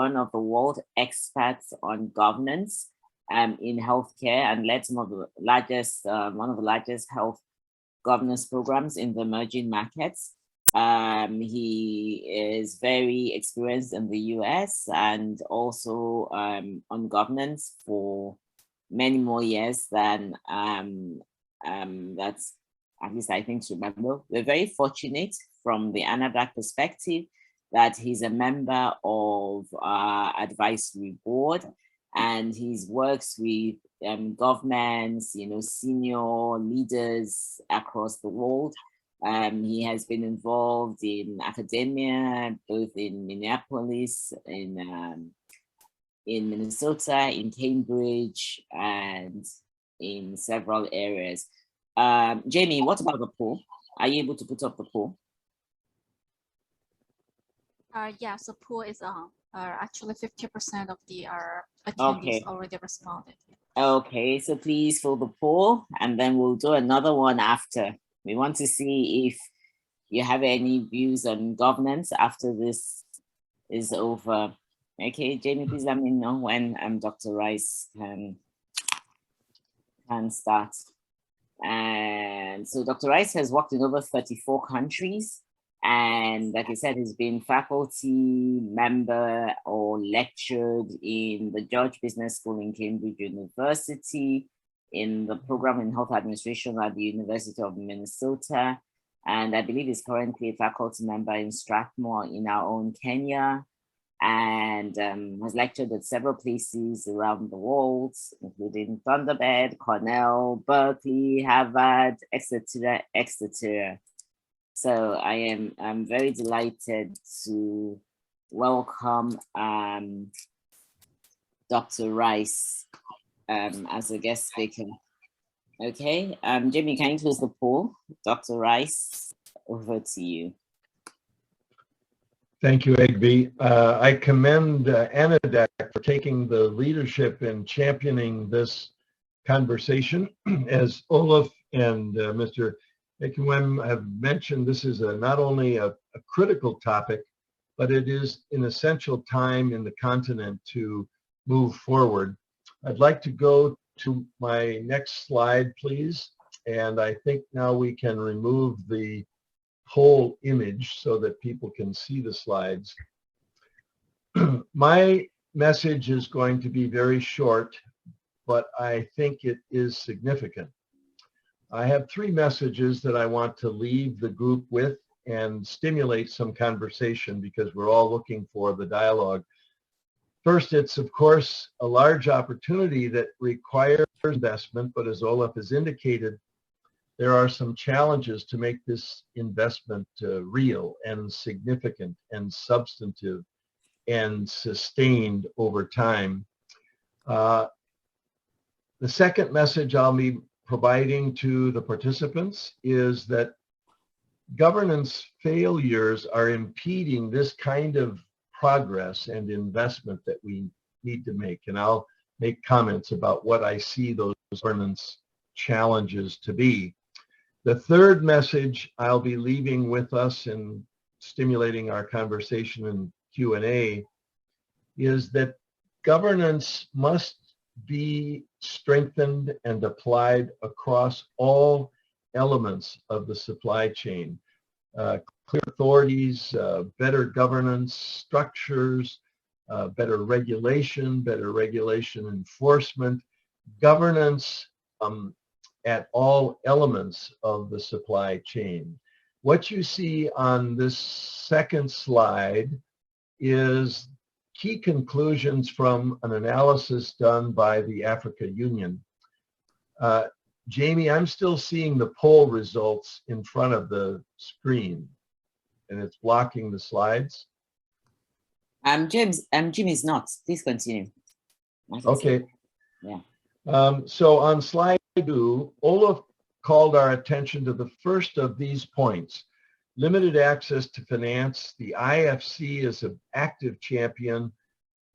one of the world experts on governance in healthcare, and led some of the largest, one of the largest health governance programs in the emerging markets. He is very experienced in the US and also on governance for many more years than that's at least I think to remember. We're very fortunate from the ANADAC perspective that he's a member of our advisory board, and he works with governments, senior leaders across the world. He has been involved in academia, both in Minneapolis, in Minnesota, in Cambridge, and in several areas. Jamie, what about the poll? Are you able to put up the poll? Yes, the poll is on. Actually, 50% of the attendees already responded. Okay, so please fill the poll, and then we'll do another one after. We want to see if you have any views on governance after this is over. Okay, Jamie, please let me know when Dr. Rice can start. And so Dr. Rice has worked in over 34 countries. And like I said, he's been faculty member or lectured in the George Business School in Cambridge University, in the program in health administration at the University of Minnesota. And I believe he's currently a faculty member in Strathmore in our own Kenya, and has lectured at several places around the world, including Thunderbird, Cornell, Berkeley, Harvard, etc., etc. So I'm very delighted to welcome Dr. Rice as a guest speaker. Okay, Jamie, can you close the poll? Dr. Rice, over to you. Thank you, Egby. I commend ANADAC for taking the leadership in championing this conversation. As Olaf and Mr. Ekwem have mentioned, this is not only a critical topic, but it is an essential time in the continent to move forward. I'd like to go to my next slide, please. And I think now we can remove the whole image so that people can see the slides. My message is going to be very short, but I think it is significant. I have three messages that I want to leave the group with and stimulate some conversation, because we're all looking for the dialogue. First, it's of course a large opportunity that requires investment, but as Olaf has indicated, there are some challenges to make this investment real and significant and substantive and sustained over time. The second message I'll be providing to the participants is that governance failures are impeding this kind of progress and investment that we need to make. And I'll make comments about what I see those governance challenges to be. The third message I'll be leaving with us in stimulating our conversation and Q&A is that governance must be strengthened and applied across all elements of the supply chain. Clear authorities, better governance structures, better regulation enforcement, governance at all elements of the supply chain. What you see on this second slide is key conclusions from an analysis done by the Africa Union. Jamie, I'm still seeing the poll results in front of the screen, and it's blocking the slides. Jimmy's not. Please continue. Okay. Yeah. So on slide 2, Olaf called our attention to the first of these points: limited access to finance. The IFC is an active champion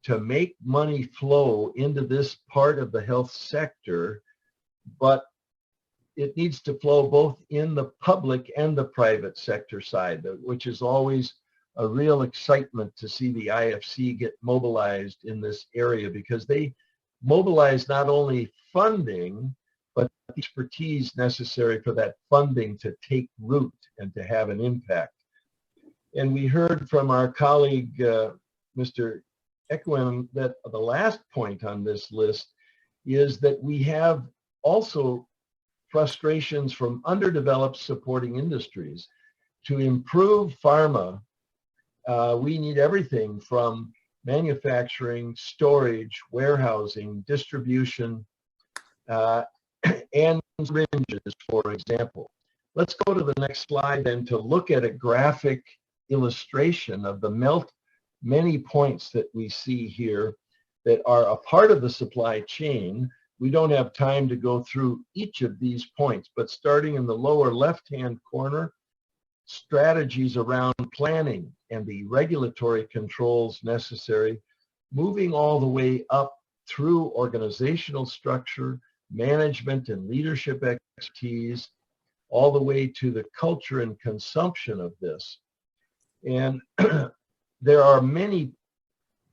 to make money flow into this part of the health sector, but it needs to flow both in the public and the private sector side, which is always a real excitement to see the IFC get mobilized in this area, because they mobilize not only funding, but the expertise necessary for that funding to take root and to have an impact. And we heard from our colleague, Mr. Ekwem, that the last point on this list is that we have also frustrations from underdeveloped supporting industries. To improve pharma, we need everything from manufacturing, storage, warehousing, distribution, and syringes, for example. Let's go to the next slide and to look at a graphic illustration of the many points that we see here that are a part of the supply chain. We don't have time to go through each of these points, but starting in the lower left-hand corner, strategies around planning and the regulatory controls necessary, moving all the way up through organizational structure, management and leadership expertise, all the way to the culture and consumption of this. And there are many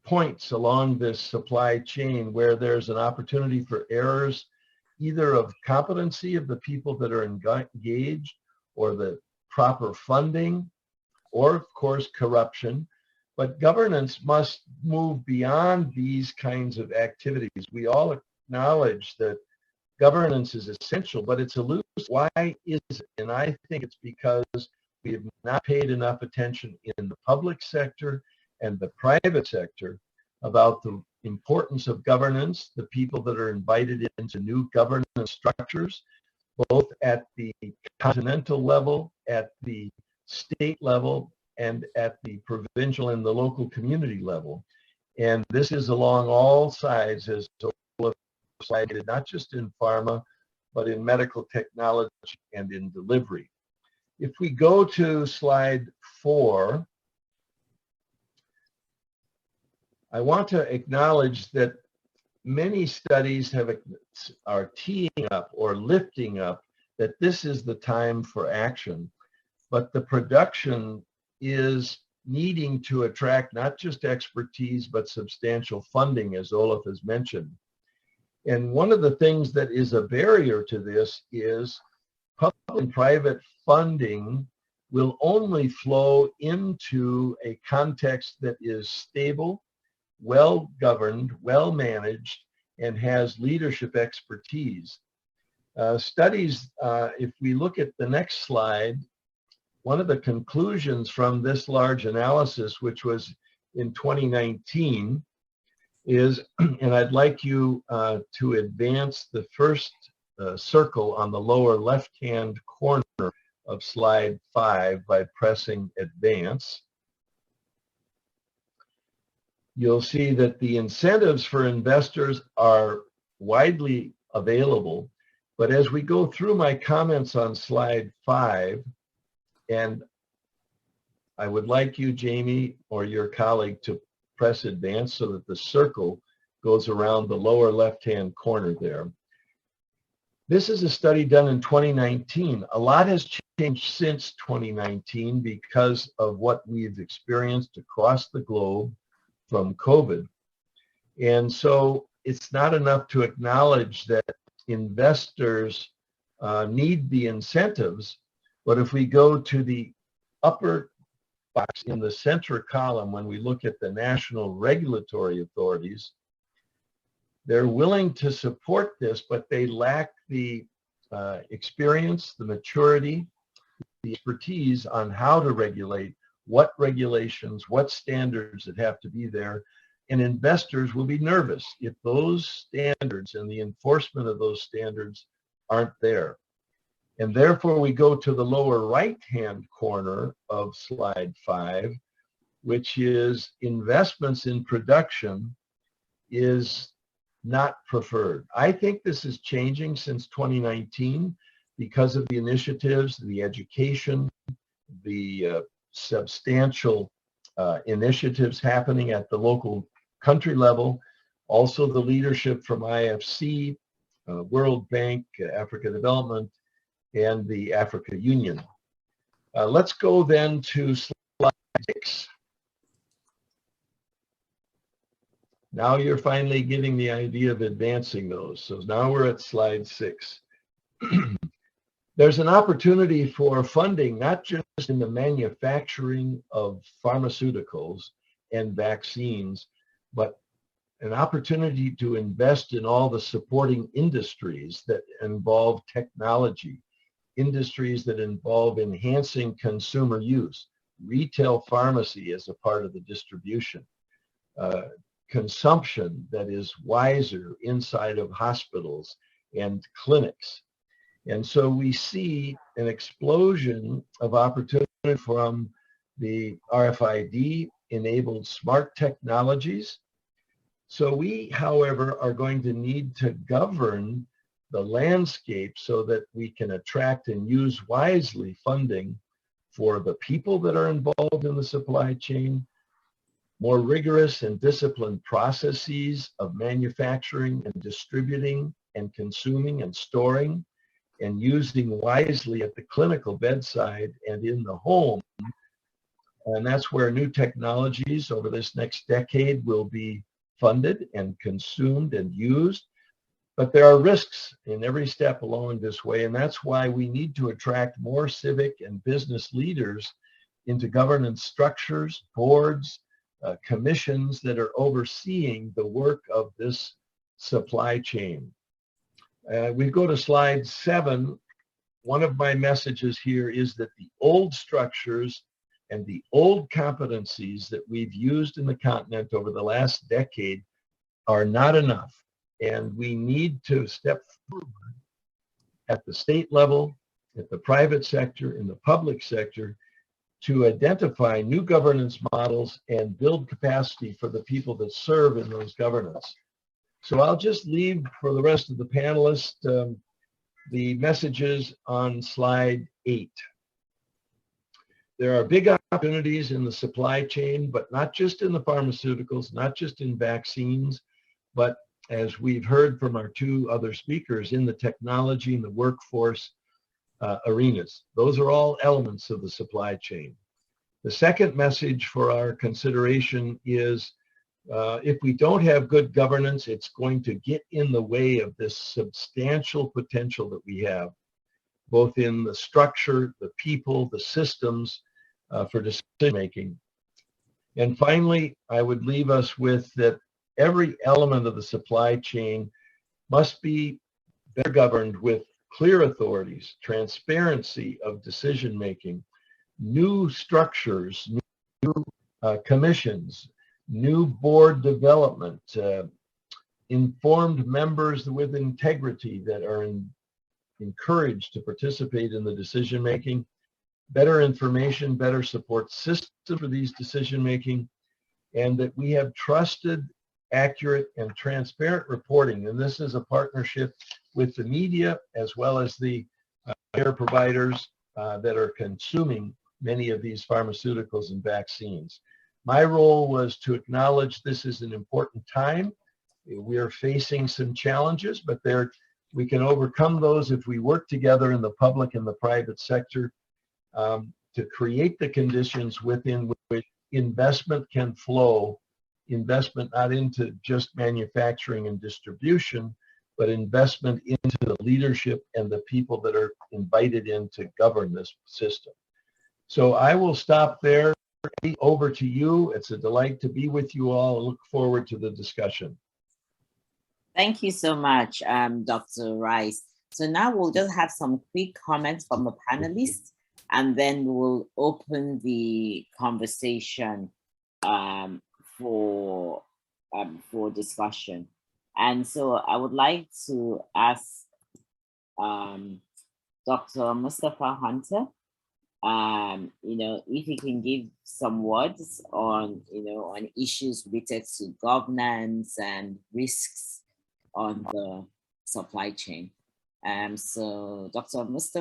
points along this supply chain where there's an opportunity for errors, either of competency of the people that are engaged, or the proper funding, or of course corruption. But governance must move beyond these kinds of activities. We all acknowledge that governance is essential, but it's elusive. Why is it? And I think it's because we have not paid enough attention in the public sector and the private sector about the importance of governance, the people that are invited into new governance structures, both at the continental level, at the state level, and at the provincial and the local community level. And this is along all sides, as Olaf cited, not just in pharma, but in medical technology and in delivery. If we go to slide 4, I want to acknowledge that many studies are teeing up or lifting up that this is the time for action, but the production is needing to attract not just expertise, but substantial funding, as Olaf has mentioned. And one of the things that is a barrier to this is public and private funding will only flow into a context that is stable, well governed, well managed, and has leadership expertise. Studies, if we look at the next slide, one of the conclusions from this large analysis, which was in 2019, is, and I'd like you to advance the first circle on the lower left-hand corner of slide 5 by pressing advance. You'll see that the incentives for investors are widely available, but as we go through my comments on slide 5, and I would like you, Jamie, or your colleague to press advance so that the circle goes around the lower left-hand corner there. This is a study done in 2019. A lot has changed since 2019 because of what we've experienced across the globe from COVID. And so it's not enough to acknowledge that investors need the incentives, but if we go to the upper box in the center column, when we look at the national regulatory authorities, they're willing to support this, but they lack the experience, the maturity, the expertise on how to regulate, what regulations, what standards that have to be there. And investors will be nervous if those standards and the enforcement of those standards aren't there. And therefore we go to the lower right-hand corner of slide 5, which is investments in production is not preferred. I think this is changing since 2019 because of the initiatives, the education, the substantial initiatives happening at the local country level, also the leadership from IFC, World Bank, Africa Development, and the Africa Union. Let's go then to slide 6. Now you're finally getting the idea of advancing those. So now we're at slide 6. There's an opportunity for funding, not just in the manufacturing of pharmaceuticals and vaccines, but an opportunity to invest in all the supporting industries that involve technology, industries that involve enhancing consumer use, retail pharmacy as a part of the distribution, consumption that is wiser inside of hospitals and clinics. And so we see an explosion of opportunity from the RFID-enabled smart technologies. So we, however, are going to need to govern the landscape so that we can attract and use wisely funding for the people that are involved in the supply chain, more rigorous and disciplined processes of manufacturing and distributing and consuming and storing and using wisely at the clinical bedside and in the home. And that's where new technologies over this next decade will be funded and consumed and used. But there are risks in every step along this way, and that's why we need to attract more civic and business leaders into governance structures, boards, commissions that are overseeing the work of this supply chain. We go to slide 7. One of my messages here is that the old structures and the old competencies that we've used in the continent over the last decade are not enough. And we need to step forward at the state level, at the private sector, in the public sector, to identify new governance models and build capacity for the people that serve in those governance. So I'll just leave for the rest of the panelists the messages on slide 8. There are big opportunities in the supply chain, but not just in the pharmaceuticals, not just in vaccines, but as we've heard from our 2 other speakers, in the technology and the workforce arenas. Those are all elements of the supply chain. The second message for our consideration is if we don't have good governance, it's going to get in the way of this substantial potential that we have, both in the structure, the people, the systems for decision making. And finally, I would leave us with that every element of the supply chain must be better governed with clear authorities, transparency of decision making, new structures, new commissions, new board development, informed members with integrity that are encouraged to participate in the decision making, better information, better support system for these decision making, and that we have trusted, accurate, and transparent reporting. And this is a partnership with the media as well as the care providers that are consuming many of these pharmaceuticals and vaccines. My role was to acknowledge this is an important time. We are facing some challenges, but we can overcome those if we work together in the public and the private sector to create the conditions within which investment can flow, investment not into just manufacturing and distribution, but investment into the leadership and the people that are invited in to govern this system. So I will stop there. Over to you. It's a delight to be with you all. I look forward to the discussion. Thank you so much, Dr. Rice. So now we'll just have some quick comments from the panelists, and then we'll open the conversation for discussion. And so I would like to ask Dr. Mustafa Hunter, if he can give some words on, on issues related to governance and risks on the supply chain. So Dr. Mustafa.